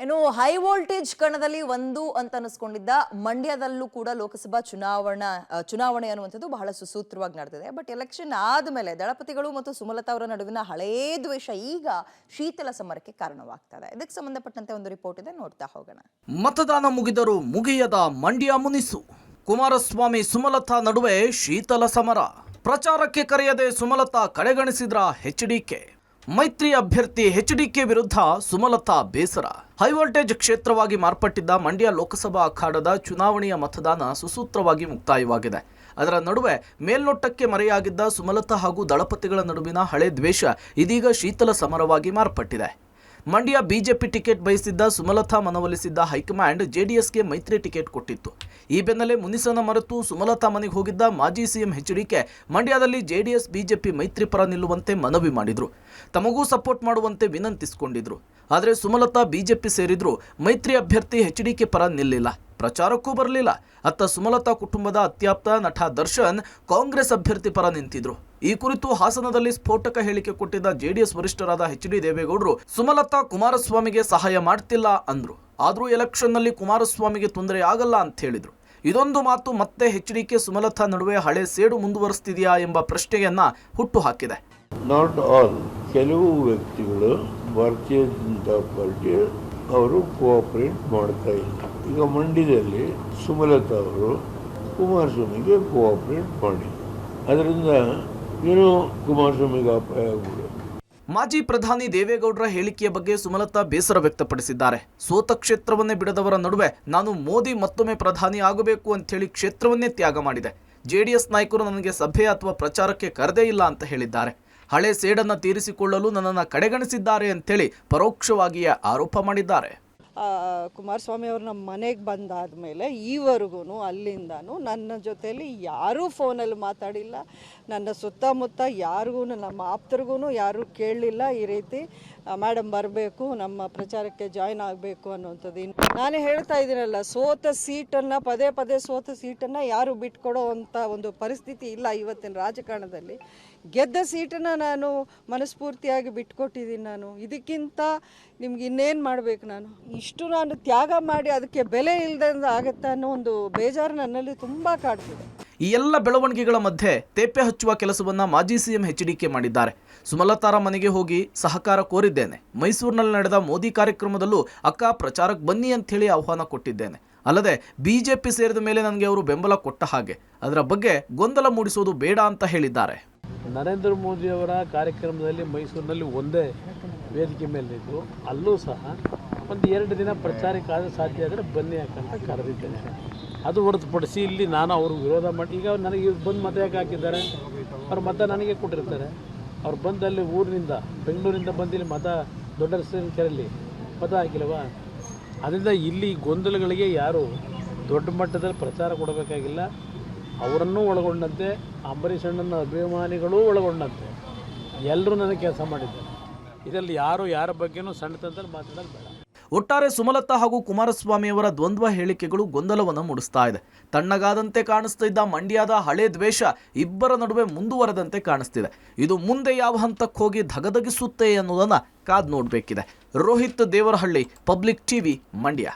ಇನ್ನು high voltage ಕಣದಲ್ಲಿ ಒಂದು ಅಂತ ಅನಿಸ್ಕೊಂಡಿದ್ದ ಮಂಡ್ಯದಲ್ಲೂ ಕೂಡ ಲೋಕಸಭಾ ಚುನಾವಣೆ ಅನ್ನುವಂಥದ್ದು ಬಹಳ ಸುಸೂತ್ರವಾಗಿ ನಡೆದಿದೆ. ಬಟ್ ಎಲೆಕ್ಷನ್ ಆದಮೇಲೆ ದಳಪತಿಗಳು ಮತ್ತು ಸುಮಲತಾ ಅವರ ನಡುವಿನ ಹಳೇ ದ್ವೇಷ ಈಗ ಶೀತಲ ಸಮರಕ್ಕೆ ಕಾರಣವಾಗ್ತದೆ. ಇದಕ್ಕೆ ಸಂಬಂಧಪಟ್ಟಂತೆ ಒಂದು ರಿಪೋರ್ಟ್ ಇದೆ, ನೋಡ್ತಾ ಹೋಗೋಣ. ಮತದಾನ ಮುಗಿದರೂ ಮುಗಿಯದ ಮಂಡ್ಯ ಮುನಿಸು. ಕುಮಾರಸ್ವಾಮಿ ಸುಮಲತಾ ನಡುವೆ ಶೀತಲ ಸಮರ. ಪ್ರಚಾರಕ್ಕೆ ಕರೆಯದೆ ಸುಮಲತಾ ಕಡೆಗಣಿಸಿದ್ರ ಎಚ್ಡಿಕೆ. ಮೈತ್ರಿ ಅಭ್ಯರ್ಥಿ ಎಚ್ಡಿಕೆ ವಿರುದ್ಧ ಸುಮಲತಾ ಬೇಸರ. ಹೈವೋಲ್ಟೇಜ್ ಕ್ಷೇತ್ರವಾಗಿ ಮಾರ್ಪಟ್ಟಿದ್ದ ಮಂಡ್ಯ ಲೋಕಸಭಾ ಅಖಾಡದ ಚುನಾವಣೆಯ ಮತದಾನ ಸುಸೂತ್ರವಾಗಿ ಮುಕ್ತಾಯವಾಗಿದೆ. ಅದರ ನಡುವೆ ಮೇಲ್ನೋಟಕ್ಕೆ ಮರೆಯಾಗಿದ್ದ ಸುಮಲತಾ ಹಾಗೂ ದಳಪತಿಗಳ ನಡುವಿನ ಹಳೆ ದ್ವೇಷ ಇದೀಗ ಶೀತಲ ಸಮರವಾಗಿ ಮಾರ್ಪಟ್ಟಿದೆ. ಮಂಡ್ಯ ಬಿಜೆಪಿ ಟಿಕೆಟ್ ಬಯಸಿದ್ದ ಸುಮಲತಾ ಮನವೊಲಿಸಿದ್ದ ಹೈಕಮಾಂಡ್ ಜೆಡಿಎಸ್ಗೆ ಮೈತ್ರಿ ಟಿಕೆಟ್ ಕೊಟ್ಟಿತ್ತು. ಈ ಬೆನ್ನಲ್ಲೇ ಮುನಿಸನ ಮರೆತು ಸುಮಲತಾ ಮನೆಗೆ ಹೋಗಿದ್ದ ಮಾಜಿ ಸಿಎಂ ಎಚ್ಡಿಕೆ ಮಂಡ್ಯದಲ್ಲಿ ಜೆಡಿಎಸ್ ಬಿಜೆಪಿ ಮೈತ್ರಿ ಪರ ನಿಲ್ಲುವಂತೆ ಮನವಿ ಮಾಡಿದ್ರು. ತಮಗೂ ಸಪೋರ್ಟ್ ಮಾಡುವಂತೆ ವಿನಂತಿಸಿಕೊಂಡಿದ್ರು. ಆದರೆ ಸುಮಲತಾ ಬಿಜೆಪಿ ಸೇರಿದ್ರು. ಮೈತ್ರಿ ಅಭ್ಯರ್ಥಿ ಎಚ್ಡಿಕೆ ಪರ ನಿಲ್ಲಿಲ್ಲ, ಪ್ರಚಾರಕ್ಕೂ ಬರಲಿಲ್ಲ. ಅತ್ತ ಸುಮಲತಾ ಕುಟುಂಬದ ಅತ್ಯಾಪ್ತ ನಟ ದರ್ಶನ್ ಕಾಂಗ್ರೆಸ್ ಅಭ್ಯರ್ಥಿ ಪರ ನಿಂತಿದ್ರು. ಈ ಕುರಿತು ಹಾಸನದಲ್ಲಿ ಸ್ಫೋಟಕ ಹೇಳಿಕೆ ಕೊಟ್ಟಿದ್ದ ಜೆಡಿಎಸ್ ವರಿಷ್ಠರಾದ ಎಚ್ ಡಿ ದೇವೇಗೌಡರು ಸುಮಲತಾ ಕುಮಾರಸ್ವಾಮಿಗೆ ಸಹಾಯ ಮಾಡ್ತಿಲ್ಲ ಅಂದ್ರು. ಆದ್ರೂ ಎಲೆಕ್ಷನ್ ನಲ್ಲಿ ಕುಮಾರಸ್ವಾಮಿಗೆ ತೊಂದರೆ ಆಗಲ್ಲ ಅಂತ ಹೇಳಿದ್ರು. ಇದೊಂದು ಮಾತು ಮತ್ತೆ ಎಚ್ಡಿಕೆ ಸುಮಲತಾ ನಡುವೆ ಹಳೆ ಸೇಡು ಮುಂದುವರಿಸ್ತಿದೆಯಾ ಎಂಬ ಪ್ರಶ್ನೆಯನ್ನ ಹುಟ್ಟು ಹಾಕಿದೆ. ನಾಟ್ ಆಲ್, ಕೆಲವು ವ್ಯಕ್ತಿಗಳು ಭಾರತೀಯ ಜನತಾ ಪಾರ್ಟಿ ಅವರು ಕೋಆಪರೇಟ್ ಮಾಡ್ತಾ ಇಲ್ಲ. ಈಗ ಮಂಡ್ಯದಲ್ಲಿ ಸುಮಲತಾ ಅವರು ಕುಮಾರಸ್ವಾಮಿಗೆ ಕೋಆಪರೇಟ್ ಮಾಡಿ, ಅದರಿಂದ ಏನೋ ಕುಮಾರಸ್ವಾಮಿಗೆ ಅಪಾಯ ಆಗ್ಬಿಡು. ಮಾಜಿ ಪ್ರಧಾನಿ ದೇವೇಗೌಡರ ಹೇಳಿಕೆಯ ಬಗ್ಗೆ ಸುಮಲತಾ ಬೇಸರ ವ್ಯಕ್ತಪಡಿಸಿದ್ದಾರೆ. ಸೋತ ಕ್ಷೇತ್ರವನ್ನೇ ಬಿಡದವರ ನಡುವೆ ನಾನು ಮೋದಿ ಮತ್ತೊಮ್ಮೆ ಪ್ರಧಾನಿ ಆಗಬೇಕು ಅಂತೇಳಿ ಕ್ಷೇತ್ರವನ್ನೇ ತ್ಯಾಗ ಮಾಡಿದೆ. ಜೆಡಿಎಸ್ ನಾಯಕರು ನನಗೆ ಸಭೆ ಅಥವಾ ಪ್ರಚಾರಕ್ಕೆ ಕರೆದೇ ಇಲ್ಲ ಅಂತ ಹೇಳಿದ್ದಾರೆ. ಹಳೆ ಸೇಡನ್ನು ತೀರಿಸಿಕೊಳ್ಳಲು ನನ್ನನ್ನು ಕಡೆಗಣಿಸಿದ್ದಾರೆ ಅಂತೇಳಿ ಪರೋಕ್ಷವಾಗಿಯೇ ಆರೋಪ ಮಾಡಿದ್ದಾರೆ. ಕುಮಾರಸ್ವಾಮಿ ಅವರು ನಮ್ಮ ಮನೆಗೆ ಬಂದಾದ ಮೇಲೆ ಈವರೆಗೂ ಅಲ್ಲಿಂದನೂ ನನ್ನ ಜೊತೆಯಲ್ಲಿ ಯಾರೂ ಫೋನಲ್ಲಿ ಮಾತಾಡಿಲ್ಲ. ನನ್ನ ಸುತ್ತಮುತ್ತ ಯಾರಿಗೂ, ನಮ್ಮ ಆಪ್ತರಿಗೂ ಯಾರೂ ಕೇಳಲಿಲ್ಲ ಈ ರೀತಿ ಮೇಡಮ್ ಬರಬೇಕು, ನಮ್ಮ ಪ್ರಚಾರಕ್ಕೆ ಜಾಯ್ನ್ ಆಗಬೇಕು ಅನ್ನೋಂಥದ್ದು. ನಾನೇ ಹೇಳ್ತಾ ಇದ್ದೀನಲ್ಲ, ಸೋತ ಸೀಟನ್ನು ಪದೇ ಪದೇ ಸೋತ ಸೀಟನ್ನು ಯಾರು ಬಿಟ್ಕೊಡೋ ಅಂಥ ಒಂದು ಪರಿಸ್ಥಿತಿ ಇಲ್ಲ ಇವತ್ತಿನ ರಾಜಕಾರಣದಲ್ಲಿ. ಗೆದ್ದ ಸೀಟನ್ನು ನಾನು ಮನಸ್ಫೂರ್ತಿಯಾಗಿ ಬಿಟ್ಕೊಟ್ಟಿದ್ದೀನಿ. ನಾನು ಇದಕ್ಕಿಂತ ನಿಮ್ಗೆ ಇನ್ನೇನು ಮಾಡಬೇಕು? ಇಷ್ಟು ನಾನು ತ್ಯಾಗ ಮಾಡಿ ಅದಕ್ಕೆ ಬೆಲೆ ಇಲ್ಲದಂಗೆ ಆಗುತ್ತೆ ಅನ್ನೋ ಒಂದು ಬೇಜಾರು ನನ್ನಲ್ಲಿ ತುಂಬ ಕಾಡ್ತಿದೆ. ಈ ಎಲ್ಲ ಬೆಳವಣಿಗೆಗಳ ಮಧ್ಯೆ ತೇಪೆ ಹಚ್ಚುವ ಕೆಲಸವನ್ನ ಮಾಜಿ ಸಿಎಂ ಎಚ್ಡಿಕೆ ಮಾಡಿದ್ದಾರೆ. ಸುಮಲತಾರ ಮನೆಗೆ ಹೋಗಿ ಸಹಕಾರ ಕೋರಿದ್ದೇನೆ. ಮೈಸೂರಿನಲ್ಲಿ ನಡೆದ ಮೋದಿ ಕಾರ್ಯಕ್ರಮದಲ್ಲೂ ಅಕ್ಕ ಪ್ರಚಾರಕ್ಕೆ ಬನ್ನಿ ಅಂತ ಹೇಳಿ ಆಹ್ವಾನ ಕೊಟ್ಟಿದ್ದೇನೆ. ಅಲ್ಲದೆ ಬಿಜೆಪಿ ಸೇರಿದ ಮೇಲೆ ನನಗೆ ಅವರು ಬೆಂಬಲ ಕೊಟ್ಟ ಹಾಗೆ, ಅದರ ಬಗ್ಗೆ ಗೊಂದಲ ಮೂಡಿಸೋದು ಬೇಡ ಅಂತ ಹೇಳಿದ್ದಾರೆ. ನರೇಂದ್ರ ಮೋದಿ ಅವರ ಕಾರ್ಯಕ್ರಮದಲ್ಲಿ ಮೈಸೂರಿನಲ್ಲಿ ಒಂದೇ ವೇದಿಕೆ ಮೇಲೆ ಇದ್ದು, ಅಲ್ಲೂ ಸಹ ಒಂದು 2 ದಿನ ಪ್ರಚಾರಕ್ಕಾದರೆ ಸಾಧ್ಯ ಆದರೆ ಬನ್ನಿ ಯಾಕಂತ ಕರೆದಿದ್ದೇನೆ. ಅದು ಹೊರತುಪಡಿಸಿ ಇಲ್ಲಿ ನಾನು ಅವರು ವಿರೋಧ ಮಾಡಿ, ಈಗ ನನಗೆ ಬಂದು ಮತ ಯಾಕೆ ಹಾಕಿದ್ದಾರೆ? ಅವ್ರ ಮತ ನನಗೆ ಕೊಟ್ಟಿರ್ತಾರೆ. ಅವ್ರು ಬಂದು ಅಲ್ಲಿ ಊರಿನಿಂದ ಬೆಂಗಳೂರಿಂದ ಬಂದಿಲ್ಲಿ ಮತ ದೊಡ್ಡ ಕೆರೆಯಲ್ಲಿ ಮತ ಹಾಕಿಲ್ಲವಾ? ಅದರಿಂದ ಇಲ್ಲಿ ಗೊಂದಲಗಳಿಗೆ ಯಾರು ದೊಡ್ಡ ಮಟ್ಟದಲ್ಲಿ ಪ್ರಚಾರ ಕೊಡಬೇಕಾಗಿಲ್ಲ. ಅವರನ್ನೂ ಒಳಗೊಂಡಂತೆ ಅಂಬರೀಷ್ ಅಣ್ಣನ ಅಭಿಮಾನಿಗಳೂ ಒಳಗೊಂಡಂತೆ ಎಲ್ಲರೂ ನನಗೆ ಕೆಲಸ ಮಾಡಿದ್ದಾರೆ. ಇದರಲ್ಲಿ ಯಾರು ಯಾರ ಬಗ್ಗೆನೂ ಸಣ್ಣತನದಲ್ಲಿ ಮಾತಾಡೋದು ಬೇಡ. ಒಟ್ಟಾರೆ ಸುಮಲತಾ ಹಾಗೂ ಕುಮಾರಸ್ವಾಮಿಯವರ ದ್ವಂದ್ವ ಹೇಳಿಕೆಗಳು ಗೊಂದಲವನ್ನು ಮೂಡಿಸ್ತಾ ಇದೆ. ತಣ್ಣಗಾದಂತೆ ಕಾಣಿಸ್ತಾ ಇದ್ದ ಮಂಡ್ಯದ ಹಳೆ ದ್ವೇಷ ಇಬ್ಬರ ನಡುವೆ ಮುಂದುವರೆದಂತೆ ಕಾಣಿಸ್ತಿದೆ. ಇದು ಮುಂದೆ ಯಾವ ಹಂತಕ್ಕೆ ಹೋಗಿ ಧಗಧಗಿಸುತ್ತೆ ಅನ್ನೋದನ್ನ ಕಾದ್ ನೋಡಬೇಕಿದೆ. Rohit Devarahalli, public TV, Mandya.